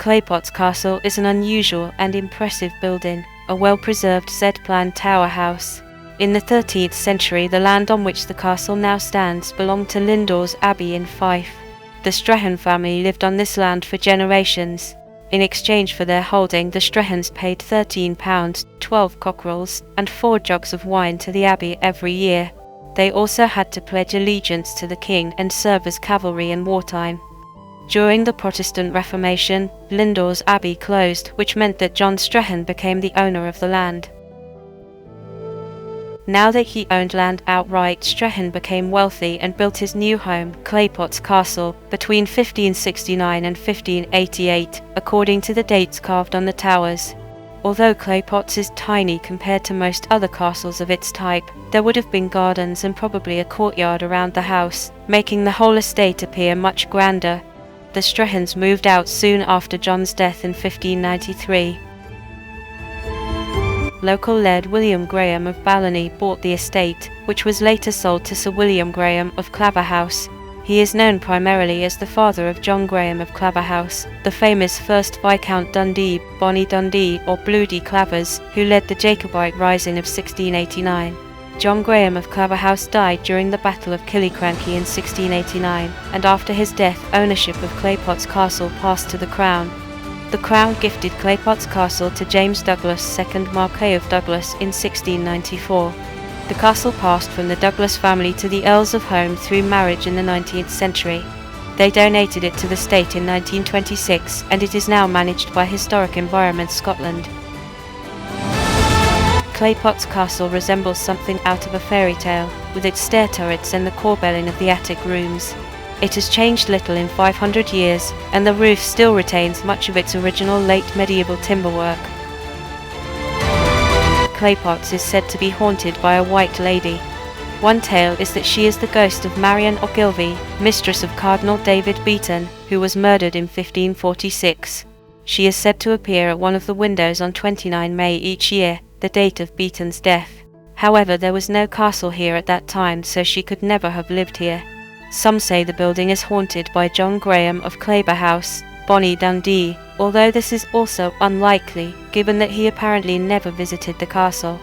Claypots Castle is an unusual and impressive building, a well-preserved Z-plan tower house. In the 13th century, the land on which the castle now stands belonged to Lindores Abbey in Fife. The Strahan family lived on this land for generations. In exchange for their holding, the Strahans paid £13, 12 cockerels, and 4 jugs of wine to the abbey every year. They also had to pledge allegiance to the king and serve as cavalry in wartime. During the Protestant Reformation, Lindores Abbey closed, which meant that John Strahan became the owner of the land. Now that he owned land outright, Strahan became wealthy and built his new home, Claypots Castle, between 1569 and 1588, according to the dates carved on the towers. Although Claypots is tiny compared to most other castles of its type, there would have been gardens and probably a courtyard around the house, making the whole estate appear much grander. The Strahans moved out soon after John's death in 1593. Local laird William Graham of Balleny bought the estate, which was later sold to Sir William Graham of Claverhouse. He is known primarily as the father of John Graham of Claverhouse, the famous 1st Viscount Dundee, Bonnie Dundee or Bloody Clavers, who led the Jacobite Rising of 1689. John Graham of Claverhouse died during the Battle of Killiecrankie in 1689, and after his death ownership of Claypots Castle passed to the Crown. The Crown gifted Claypots Castle to James Douglas, 2nd Marquess of Douglas, in 1694. The castle passed from the Douglas family to the Earls of Home through marriage in the 19th century. They donated it to the state in 1926, and it is now managed by Historic Environment Scotland. Claypots Castle resembles something out of a fairy tale, with its stair turrets and the corbelling of the attic rooms. It has changed little in 500 years, and the roof still retains much of its original late medieval timberwork. Claypots is said to be haunted by a white lady. One tale is that she is the ghost of Marian Ogilvie, mistress of Cardinal David Beaton, who was murdered in 1546. She is said to appear at one of the windows on 29 May each year, the date of Beaton's death. However, there was no castle here at that time, so she could never have lived here. Some say the building is haunted by John Graham of Claverhouse, Bonnie Dundee, although this is also unlikely, given that he apparently never visited the castle.